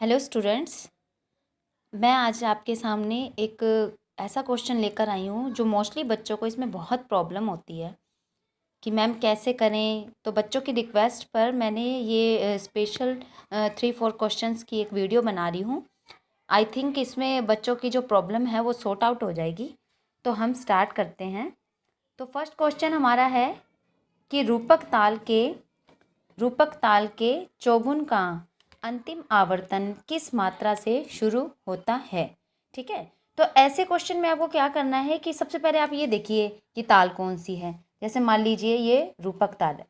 Hello students, मैं आज आपके सामने एक ऐसा क्वेश्चन लेकर आई हूँ जो मोस्टली बच्चों को इसमें बहुत प्रॉब्लम होती है कि मैम कैसे करें। तो बच्चों की रिक्वेस्ट पर मैंने ये स्पेशल 3-4 क्वेश्चंस की एक वीडियो बना रही हूँ। आई थिंक इसमें बच्चों की जो प्रॉब्लम है वो सॉर्ट आउट हो जाएगी। तो हम स्टार्ट करते हैं। तो फर्स्ट क्वेश्चन हमारा है कि रूपक ताल के चौगुन का अंतिम आवर्तन किस मात्रा से शुरू होता है। ठीक है, तो ऐसे क्वेश्चन में आपको क्या करना है कि सबसे पहले आप ये देखिए कि ताल कौन सी है। जैसे मान लीजिए ये रूपक ताल है,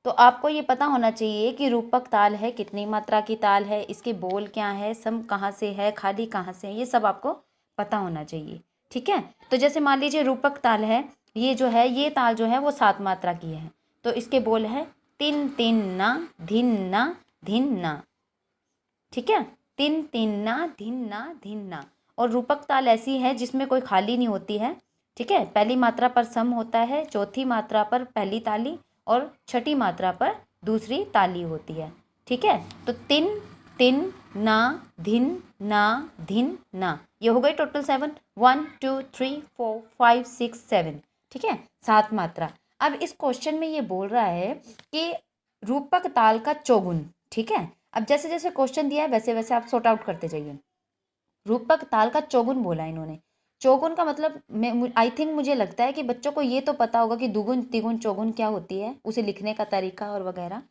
तो आपको ये पता होना चाहिए कि रूपक ताल है कितनी मात्रा की ताल है, इसके बोल क्या है, सम कहाँ से है, खाली कहाँ से है, ये सब आपको पता होना चाहिए। ठीक है, तो जैसे मान लीजिए रूपक ताल है, ये जो है ये ताल जो है वो 7 मात्रा की है। तो इसके बोल है तिन तिन ना धिन ना धिन ना। ठीक है, तिन तिन ना धिन ना धिन ना। और रूपक ताल ऐसी है जिसमें कोई खाली नहीं होती है। ठीक है, पहली मात्रा पर सम होता है, चौथी मात्रा पर पहली ताली और छठी मात्रा पर दूसरी ताली होती है। ठीक है, तो तिन तिन ना धिन ना, ये हो गई टोटल 7। 1 2 3 4 5 6 7। ठीक है, 7 मात्रा। अब इस क्वेश्चन में ये बोल रहा है कि रूपक ताल का चौगुन। ठीक है, अब जैसे जैसे क्वेश्चन दिया है वैसे वैसे आप सॉर्ट आउट करते जाइए। रूपक ताल का चौगुन बोला इन्होंने। चौगुन का मतलब मैं आई थिंक मुझे लगता है कि बच्चों को ये तो पता होगा कि दुगुन तिगुन चौगुन क्या होती है, उसे लिखने का तरीका और वगैरह।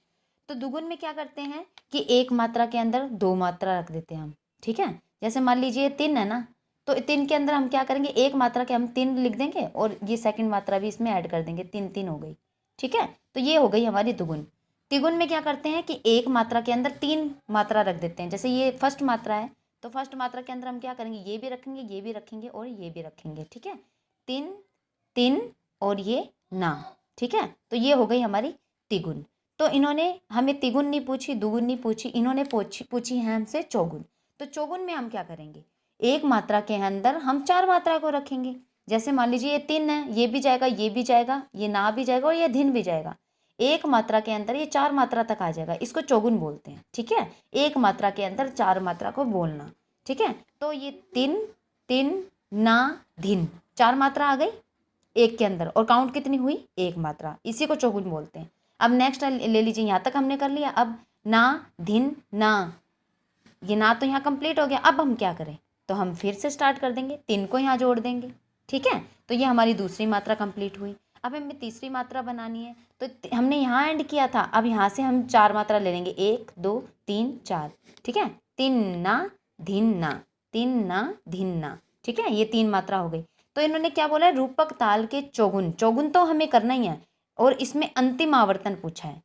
तो दुगुन में क्या करते हैं कि एक मात्रा के अंदर 2 मात्रा रख देते हैं हम। ठीक है, जैसे मान लीजिए तिन है ना, तो तिन के अंदर हम क्या करेंगे, एक मात्रा के हम तिन लिख देंगे और ये सेकंड मात्रा भी इसमें ऐड कर देंगे, तिन तिन हो गई। ठीक है, तो ये हो गई हमारी दुगुन। तिगुन में क्या करते हैं कि एक मात्रा के अंदर 3 मात्रा रख देते हैं। जैसे ये फर्स्ट मात्रा है, तो फर्स्ट मात्रा के अंदर हम क्या करेंगे, ये भी रखेंगे, ये भी रखेंगे और ये भी रखेंगे। ठीक है, तिन तिन और ये ना। ठीक है, तो ये हो गई हमारी तिगुन। तो इन्होंने हमें तिगुन नहीं पूछी, दुगुन नहीं पूछी, इन्होंने पूछी है हमसे चौगुन। तो चौगुन में हम क्या करेंगे, एक मात्रा के अंदर हम 4 मात्रा को रखेंगे। जैसे मान लीजिए ये तिन है, ये भी जाएगा, ये भी जाएगा, ये ना भी जाएगा और ये धिन भी जाएगा। एक मात्रा के अंदर ये 4 मात्रा तक आ जाएगा, इसको चौगुन बोलते हैं। ठीक है, एक मात्रा के अंदर 4 मात्रा को बोलना। ठीक है, तो ये तिन तिन ना धिन, 4 मात्रा आ गई एक के अंदर, और काउंट कितनी हुई, एक मात्रा, इसी को चौगुन बोलते हैं। अब नेक्स्ट ले लीजिए, यहाँ तक हमने कर लिया। अब ना धिन ना, ये ना तो यहाँ कंप्लीट हो गया। अब हम क्या करें, तो हम फिर से स्टार्ट कर देंगे, 3 को यहाँ जोड़ देंगे। ठीक है, तो ये हमारी दूसरी मात्रा कंप्लीट हुई। अब हमें तीसरी मात्रा बनानी है, तो हमने यहाँ एंड किया था, अब यहाँ से हम 4 मात्रा ले लेंगे, 1 2 3 4। ठीक है, तिन ना धिन ना, तिन ना धिन ना। ठीक है, ये 3 मात्रा हो गई। तो इन्होंने क्या बोला है, रूपक ताल के चौगुन। चौगुन तो हमें करना ही है, और इसमें अंतिम आवर्तन पूछा है।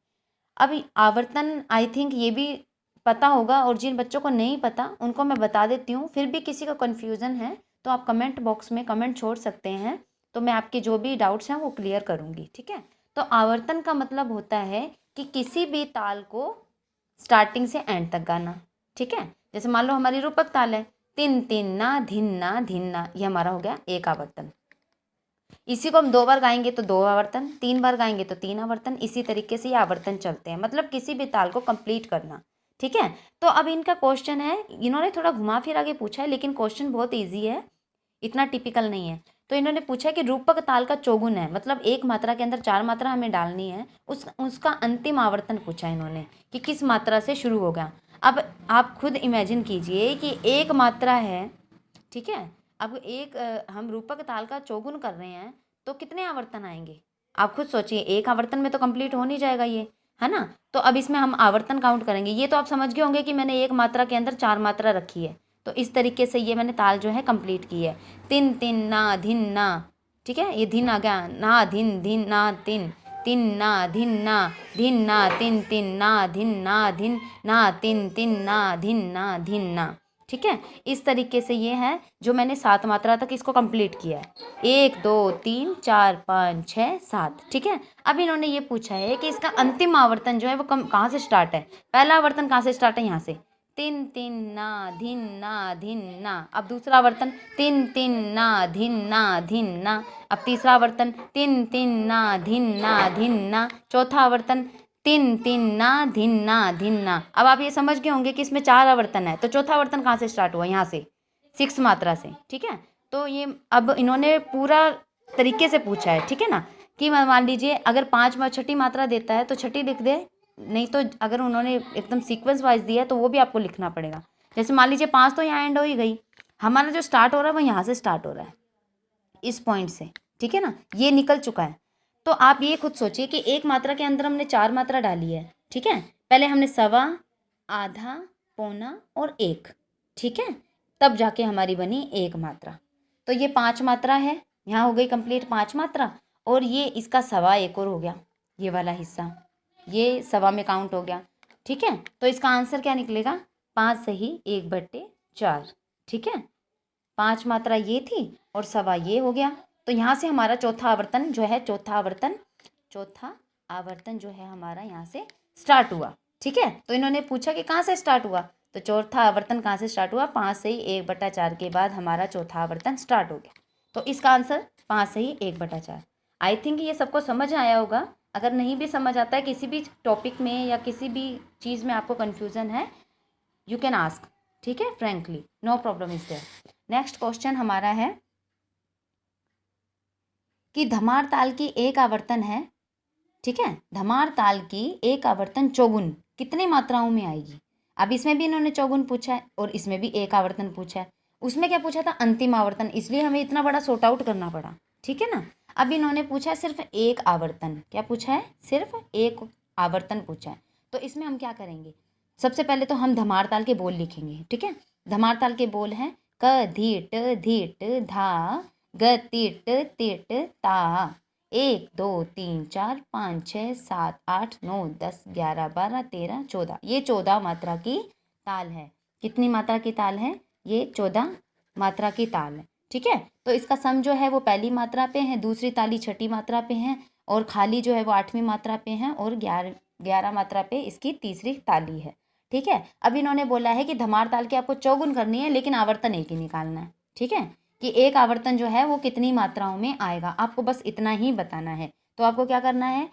अब आवर्तन आई थिंक ये भी पता होगा, और जिन बच्चों को नहीं पता उनको मैं बता देती हूँ। फिर भी किसी को कन्फ्यूज़न है तो आप कमेंट बॉक्स में कमेंट छोड़ सकते हैं, तो मैं आपके जो भी डाउट्स हैं वो क्लियर करूँगी। ठीक है, तो आवर्तन का मतलब होता है कि किसी भी ताल को स्टार्टिंग से एंड तक गाना। ठीक है, जैसे मान लो हमारी रूपक ताल है, तिन तिन ना धिन ना धिन ना, ये हमारा हो गया एक आवर्तन। इसी को हम 2 बार गाएंगे तो 2 आवर्तन, 3 बार गाएंगे तो 3 आवर्तन, इसी तरीके से ये आवर्तन चलते हैं, मतलब किसी भी ताल को कंप्लीट करना। ठीक है, तो अब इनका क्वेश्चन है, इन्होंने थोड़ा घुमा फिरा के पूछा है, लेकिन क्वेश्चन बहुत ईजी है, इतना टिपिकल नहीं है। तो इन्होंने पूछा कि रूपक ताल का चौगुन है, मतलब एक मात्रा के अंदर 4 मात्रा हमें डालनी है, उसका अंतिम आवर्तन पूछा है इन्होंने कि किस मात्रा से शुरू होगा। अब आप खुद इमेजिन कीजिए कि एक मात्रा है। ठीक है, अब हम रूपक ताल का चौगुन कर रहे हैं, तो कितने आवर्तन आएंगे, आप खुद सोचिए। एक आवर्तन में तो कंप्लीट हो नहीं जाएगा ये, है ना। तो अब इसमें हम आवर्तन काउंट करेंगे। ये तो आप समझ गए होंगे कि मैंने एक मात्रा के अंदर 4 मात्रा रखी है, तो इस तरीके से ये मैंने ताल जो है कंप्लीट की है। तिन तिन ना धिन ना। ठीक है, ये धिन आ गया, ना धिन धिन ना तिन, तिन ना धिन ना, धिन ना तिन तिन ना धिन ना धिन ना, तिन तिन ना धिन ना धिन ना। ठीक है, इस तरीके से ये है जो मैंने 7 मात्रा तक इसको कंप्लीट किया है, 1 2 3 4 5 6 7। ठीक है, अब इन्होंने ये पूछा है कि इसका अंतिम आवर्तन जो है वो कहाँ से स्टार्ट है। पहला आवर्तन कहाँ से स्टार्ट है, यहाँ से, तिन तिन ना धिन ना। अब दूसरा आवर्तन तिन तिन ना धिन ना। अब तीसरा आवर्तन तिन तिन ना धिन ना। चौथा आवर्तन तिन तिन ना धिन ना धिन ना। अब आप ये समझ गए होंगे कि इसमें 4 आवर्तन है, तो चौथा आवर्तन कहाँ से स्टार्ट हुआ, यहाँ से 6 मात्रा से। ठीक है, तो ये अब इन्होंने पूरा तरीके से पूछा है, ठीक है ना, कि मान लीजिए अगर 5 छठी मात्रा देता है तो छठी लिख दे, नहीं तो अगर उन्होंने एकदम सीक्वेंस वाइज दिया है तो वो भी आपको लिखना पड़ेगा। जैसे मान लीजिए 5 तो यहाँ एंड हो ही गई, हमारा जो स्टार्ट हो रहा है वो यहाँ से स्टार्ट हो रहा है, इस पॉइंट से, ठीक है ना, ये निकल चुका है। तो आप ये खुद सोचिए कि एक मात्रा के अंदर हमने 4 मात्रा डाली है, ठीक है, पहले हमने सवा, आधा, पौना और एक, ठीक है, तब जाके हमारी बनी एक मात्रा। तो ये 5 मात्रा है, यहाँ हो गई कंप्लीट 5 मात्रा, और ये इसका सवा एक और हो गया, ये वाला हिस्सा, ये सवा में काउंट हो गया, ठीक है। तो इसका आंसर क्या निकलेगा, 5 सही 1/4, ठीक है। 5 मात्रा ये थी और सवा ये हो गया। तो यहाँ से हमारा चौथा आवर्तन जो है, चौथा आवर्तन जो है हमारा यहाँ से स्टार्ट हुआ, ठीक है। तो इन्होंने पूछा कि कहाँ से स्टार्ट हुआ, तो चौथा आवर्तन कहाँ से स्टार्ट हुआ, 5 से ही 1/4 के बाद हमारा चौथा आवर्तन स्टार्ट हो गया। तो इसका आंसर 5 से ही 1/4। आई थिंक ये सबको समझ आया होगा। अगर नहीं भी समझ आता है, किसी भी टॉपिक में या किसी भी चीज़ में आपको कन्फ्यूज़न है, यू कैन आस्क, ठीक है, frankly, no problem is there. Next question हमारा है कि धमार ताल की एक आवर्तन है, ठीक है, धमार ताल की एक आवर्तन चौगुन कितनी मात्राओं में आएगी। अब इसमें भी इन्होंने चौगुन पूछा है और इसमें भी एक आवर्तन पूछा है। उसमें क्या पूछा था, अंतिम आवर्तन, इसलिए हमें इतना बड़ा सॉर्ट आउट करना पड़ा, ठीक है ना। अब इन्होंने पूछा है सिर्फ एक आवर्तन, क्या पूछा है, सिर्फ एक आवर्तन पूछा है। तो इसमें हम क्या करेंगे, सबसे पहले तो हम धमार ताल के बोल लिखेंगे, ठीक है। धमार ताल के बोल हैं क धीट धीट धा ग तीट तीट ता, 1 2 3 4 5 6 7 8 9 10 11 12 13 14, ये 14 मात्रा की ताल है। कितनी मात्रा की ताल है, ये 14 मात्रा की ताल है, ठीक है। तो इसका सम जो है वो पहली मात्रा पे है, दूसरी ताली छठी मात्रा पे है, और खाली जो है वो 8वीं मात्रा पे है, और 11 मात्रा पे इसकी तीसरी ताली है, ठीक है। अब इन्होंने बोला है कि धमार ताल की आपको चौगुन करनी है, लेकिन आवर्तन एक ही निकालना है, ठीक है, कि एक आवर्तन जो है वो कितनी मात्राओं में आएगा, आपको बस इतना ही बताना है। तो आपको क्या करना है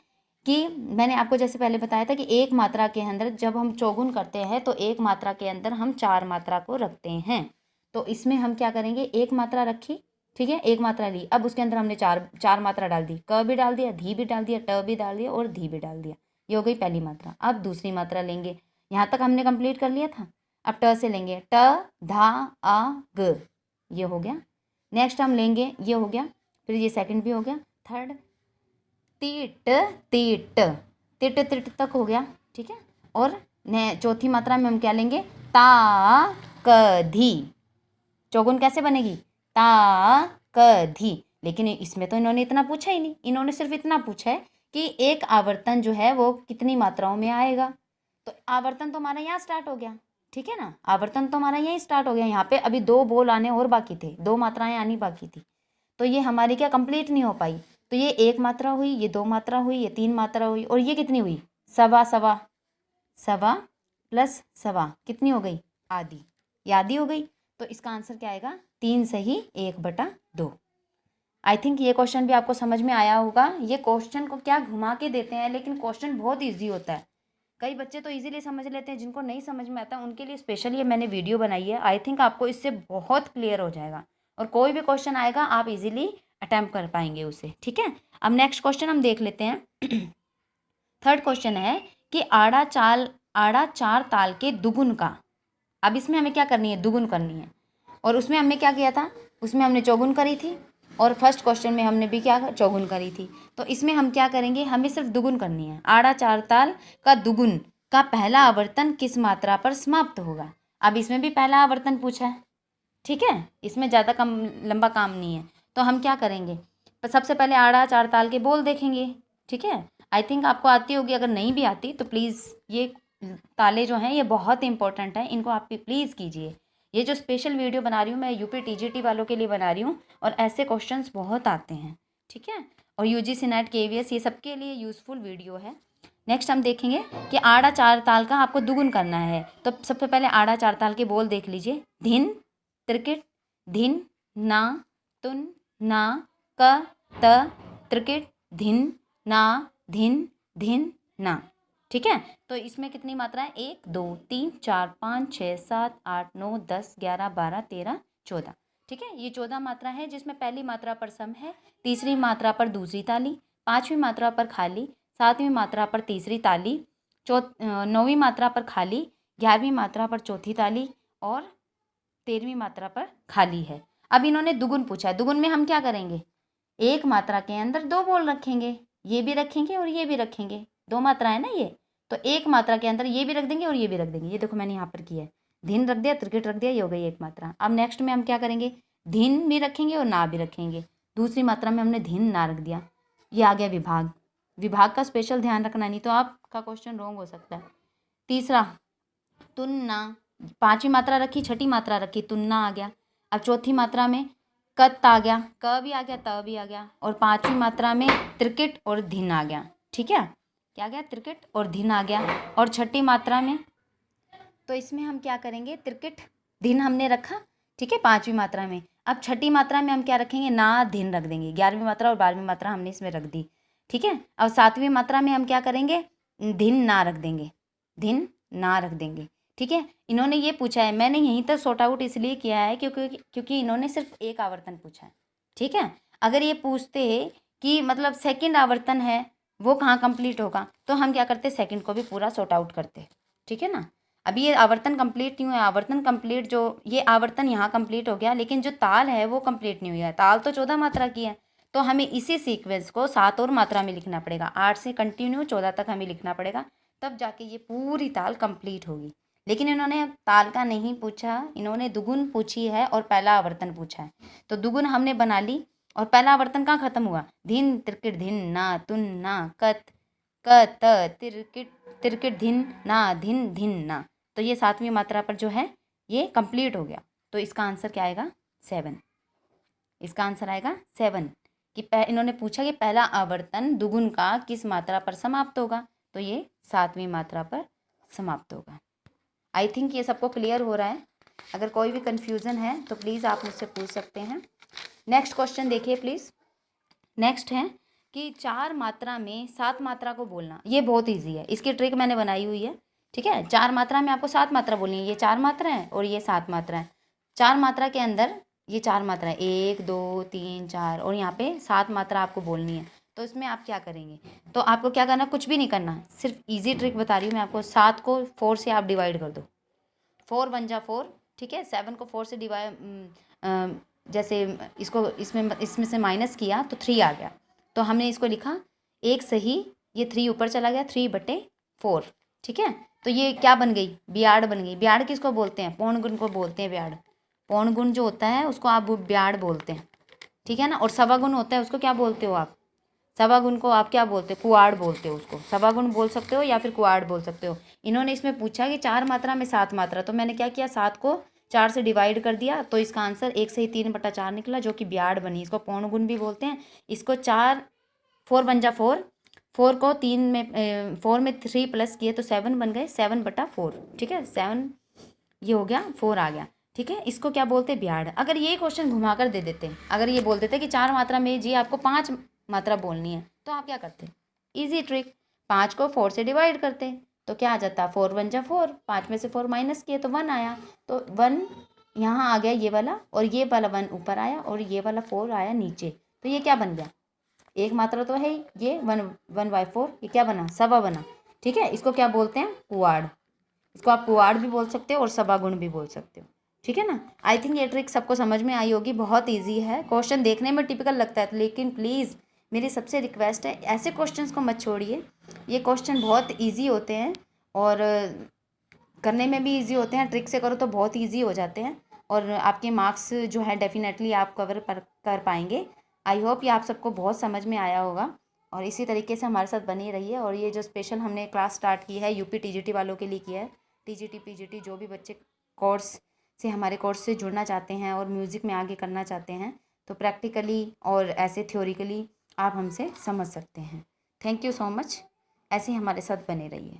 कि मैंने आपको जैसे पहले बताया था कि एक मात्रा के अंदर जब हम चौगुन करते हैं तो एक मात्रा के अंदर हम 4 मात्रा को रखते हैं। तो इसमें हम क्या करेंगे, एक मात्रा रखी, ठीक है, एक मात्रा ली, अब उसके अंदर हमने चार मात्रा डाल दी, क भी डाल दिया, धी भी डाल दिया, ट भी डाल दिया और धी भी डाल दिया, ये हो गई पहली मात्रा। अब दूसरी मात्रा लेंगे, यहाँ तक हमने कंप्लीट कर लिया था। अब ट से लेंगे, ट धा आ ग, ये हो गया। नेक्स्ट हम लेंगे, ये हो गया, फिर ये सेकंड भी हो गया, थर्ड तीट तीट तिट तिट तक हो गया, ठीक है। और चौथी मात्रा में हम क्या लेंगे, ता क धी, चौगुन कैसे बनेगी, ता क धी। लेकिन इसमें तो इन्होंने इतना पूछा ही नहीं, इन्होंने सिर्फ इतना पूछा है कि एक आवर्तन जो है वो कितनी मात्राओं में आएगा। तो आवर्तन तो हमारा यहाँ स्टार्ट हो गया, ठीक है ना, आवर्तन तो हमारा यहीं स्टार्ट हो गया। यहाँ पे अभी 2 बोल आने और बाकी थे, 2 मात्राएं आनी बाकी थी, तो ये हमारी क्या कंप्लीट नहीं हो पाई। तो ये 1 मात्रा हुई, ये 2 मात्रा हुई, ये 3 मात्रा हुई, और ये कितनी हुई, सवा सवा, सवा प्लस सवा कितनी हो गई, आधी, ये आधी हो गई। तो इसका आंसर क्या आएगा, 3 सही 1/2। आई थिंक ये क्वेश्चन भी आपको समझ में आया होगा। ये क्वेश्चन को क्या घुमा के देते हैं, लेकिन क्वेश्चन बहुत ईजी होता है। कई बच्चे तो इजीली समझ लेते हैं, जिनको नहीं समझ में आता उनके लिए स्पेशल ये मैंने वीडियो बनाई है। आई थिंक आपको इससे बहुत क्लियर हो जाएगा, और कोई भी क्वेश्चन आएगा आप इजीली अटैम्प्ट कर पाएंगे उसे, ठीक है। अब नेक्स्ट क्वेश्चन हम देख लेते हैं। थर्ड क्वेश्चन है कि आड़ा 4 ताल के दुगुन का। अब इसमें हमें क्या करनी है, दुगुन करनी है, और उसमें हमने क्या किया था, उसमें हमने चौगुन करी थी, और फर्स्ट क्वेश्चन में हमने भी क्या चौगुन करी थी। तो इसमें हम क्या करेंगे, हमें सिर्फ दुगुन करनी है। आड़ा 4 ताल का दुगुन का पहला आवर्तन किस मात्रा पर समाप्त होगा। अब इसमें भी पहला आवर्तन पूछा है, ठीक है, इसमें ज़्यादा कम लंबा काम नहीं है। तो हम क्या करेंगे, तो सबसे पहले आड़ा 4 ताल के बोल देखेंगे, ठीक है। आई थिंक आपको आती होगी, अगर नहीं भी आती तो प्लीज़ ये ताले जो हैं ये बहुत इंपॉर्टेंट हैं, इनको आप प्लीज़ कीजिए। ये जो स्पेशल वीडियो बना रही हूँ मैं यूपी टीजीटी वालों के लिए बना रही हूँ, और ऐसे क्वेश्चंस बहुत आते हैं, ठीक है, और यूजीसी नेट केवीएस ये सबके लिए यूज़फुल वीडियो है। नेक्स्ट हम देखेंगे कि आड़ा 4 ताल का आपको दुगुन करना है। तो सबसे पहले आड़ा 4 ताल के बोल देख लीजिए, धिन त्रिकिट धिन ना तुन ना क त त्रिकिट धिन ना धिन धिन ना, ठीक है। तो इसमें कितनी मात्राएं, 1 2 3 4 5 6 7 8 9 10 11 12 13 14। ठीक है, ये 14 मात्रा है जिसमें पहली मात्रा पर सम है, तीसरी मात्रा पर दूसरी ताली, पांचवी मात्रा पर खाली, सातवीं मात्रा पर तीसरी ताली, नौवीं मात्रा पर खाली, 11वीं मात्रा पर चौथी ताली और 13वीं मात्रा पर खाली है। अब इन्होंने दुगुन पूछा है, दुगुन में हम क्या करेंगे, एक मात्रा के अंदर दो बोल रखेंगे, ये भी रखेंगे और ये भी रखेंगे, दो मात्रा है ना ये, तो एक मात्रा के अंदर ये भी रख देंगे और ये भी रख देंगे। ये देखो मैंने यहाँ पर किया है, धिन रख दिया, त्रिकेट रख दिया, ये हो गई एक मात्रा। अब नेक्स्ट में हम क्या करेंगे, धिन भी रखेंगे और ना भी रखेंगे। दूसरी मात्रा में हमने धिन ना रख दिया, ये आ गया विभाग। विभाग का स्पेशल ध्यान रखना, नहीं तो आपका क्वेश्चन रॉन्ग हो सकता है। तीसरा तुन्ना, पांचवी मात्रा रखी, छठी मात्रा रखी, तुन्ना आ गया। अब चौथी मात्रा में कत आ गया, क भी आ गया, त भी आ गया, और पांचवी मात्रा में त्रिकेट और धिन आ गया। ठीक है, क्या गया, त्रिकेट और धिन आ गया। और छठी मात्रा में, तो इसमें हम क्या करेंगे, त्रिकेट धिन हमने रखा, ठीक है, पांचवी मात्रा में। अब छठी मात्रा में हम क्या रखेंगे, ना धिन रख देंगे। 11वीं मात्रा और 12वीं मात्रा हमने इसमें रख दी। ठीक है, अब सातवीं मात्रा में हम क्या करेंगे, धिन ना रख देंगे, धिन ना रख देंगे। ठीक है, इन्होंने ये पूछा है, मैंने यहीं तक सॉर्ट आउट इसलिए किया है क्योंकि इन्होंने सिर्फ एक आवर्तन पूछा है। ठीक है, अगर ये पूछते कि मतलब सेकंड आवर्तन है वो कहाँ कंप्लीट होगा, तो हम क्या करते, सेकंड को भी पूरा सॉर्ट आउट करते। ठीक है ना, अभी ये आवर्तन कंप्लीट नहीं हुआ है, आवर्तन कंप्लीट, जो ये आवर्तन यहाँ कंप्लीट हो गया, लेकिन जो ताल है वो कंप्लीट नहीं हुआ है। ताल तो 14 मात्रा की है, तो हमें इसी सीक्वेंस को 7 और मात्रा में लिखना पड़ेगा। 8 से कंटिन्यू 14 तक हमें लिखना पड़ेगा, तब जाके ये पूरी ताल कंप्लीट होगी। लेकिन इन्होंने ताल का नहीं पूछा, इन्होंने दुगुन पूछी है और पहला आवर्तन पूछा है। तो दुगुन हमने बना ली और पहला आवर्तन कहाँ खत्म हुआ, धिन त्रिकिट धिन ना तुन ना कत क त त्रिकिट त्रिकिट धिन धिन ना। तो ये सातवीं मात्रा पर जो है ये कंप्लीट हो गया। तो इसका आंसर क्या आएगा, 7। इसका आंसर आएगा 7 कि इन्होंने पूछा कि पहला आवर्तन दुगुन का किस मात्रा पर समाप्त होगा, तो ये सातवीं मात्रा पर समाप्त होगा। आई थिंक ये सबको क्लियर हो रहा है। अगर कोई भी कन्फ्यूज़न है तो प्लीज़ आप मुझसे पूछ सकते हैं। नेक्स्ट क्वेश्चन देखिए प्लीज़। नेक्स्ट है कि 4 मात्रा में 7 मात्रा को बोलना। ये बहुत इजी है, इसकी ट्रिक मैंने बनाई हुई है। ठीक है, 4 मात्रा में आपको 7 मात्रा बोलनी है। ये 4 मात्रा है और ये 7 मात्रा है। 4 मात्रा के अंदर ये 4 मात्रा है, 1 2 3 4, और यहाँ पे 7 मात्रा आपको बोलनी है। तो इसमें आप क्या करेंगे, तो आपको क्या करना, कुछ भी नहीं करना, सिर्फ इजी ट्रिक बता रही हूँ मैं आपको। 7 को 4 से आप डिवाइड कर दो, 4 1 जा 4। ठीक है, 7 को 4 से डिवाइड, जैसे इसको इसमें से माइनस किया तो 3 आ गया, तो हमने इसको लिखा एक सही, ये 3 ऊपर चला गया, 3/4। ठीक है, तो ये क्या बन गई, ब्याड़ बन गई। ब्याड़ किसको बोलते हैं, पौन गुण को बोलते हैं ब्याड़। पौन गुण जो होता है उसको आप ब्याड़ बोलते हैं। ठीक है ना, और सवा गुण होता है उसको क्या बोलते हो आप, सवा गुण को आप क्या बोलते हो, कुआड़ बोलते हो उसको। सवा गुण बोल सकते हो या फिर कुआड़ बोल सकते हो। इन्होंने इसमें पूछा कि 4 मात्रा में 7 मात्रा, तो मैंने क्या किया, 7 को 4 से डिवाइड कर दिया, तो इसका आंसर 1 से ही 3/4 निकला, जो कि ब्याड़ बनी। इसको पौन गुण भी बोलते हैं। इसको 4 1 जा 4, 4 को 4 में 3 प्लस किए तो 7 बन गए, 7/4। ठीक है, 7 ये हो गया, 4 आ गया। ठीक है, इसको क्या बोलते हैं, ब्याड़। अगर ये क्वेश्चन घुमा कर दे देते, अगर ये बोल देते कि 4 मात्रा में जी आपको 5 मात्रा बोलनी है, तो आप क्या करते, इजी ट्रिक, 5 को 4 से डिवाइड करते, तो क्या आ जाता, 4 1 जा 4, 5 में से 4 माइनस किए तो 1 आया, तो 1 यहाँ आ गया ये वाला, और ये वाला 1 ऊपर आया, और ये वाला 4 आया नीचे। तो ये क्या बन गया, एक मात्रा तो है ही, ये 1/4, ये क्या बना, सवा बना। ठीक है, इसको क्या बोलते हैं, कुआड़। इसको आप कुआड़ भी बोल सकते हो और सवा गुण भी बोल सकते हो। ठीक है ना, आई थिंक ये ट्रिक सबको समझ में आई होगी। बहुत इजी है, क्वेश्चन देखने में टिपिकल लगता है, लेकिन प्लीज़ मेरी सबसे रिक्वेस्ट है, ऐसे क्वेश्चंस को मत छोड़िए। ये क्वेश्चन बहुत इजी होते हैं और करने में भी इजी होते हैं, ट्रिक से करो तो बहुत इजी हो जाते हैं, और आपके मार्क्स जो है डेफिनेटली आप कवर कर पाएंगे। आई होप ये आप सबको बहुत समझ में आया होगा, और इसी तरीके से हमारे साथ बनी रहिए। और ये जो स्पेशल हमने क्लास स्टार्ट की है यूपी टीजीटी वालों के लिए किया है, टीजीटी पीजीटी जो भी बच्चे कोर्स से हमारे कोर्स से जुड़ना चाहते हैं और म्यूज़िक में आगे करना चाहते हैं, तो प्रैक्टिकली और ऐसे थ्योरिकली आप हमसे समझ सकते हैं। थैंक यू सो मच, ऐसे ही हमारे साथ बने रहिए।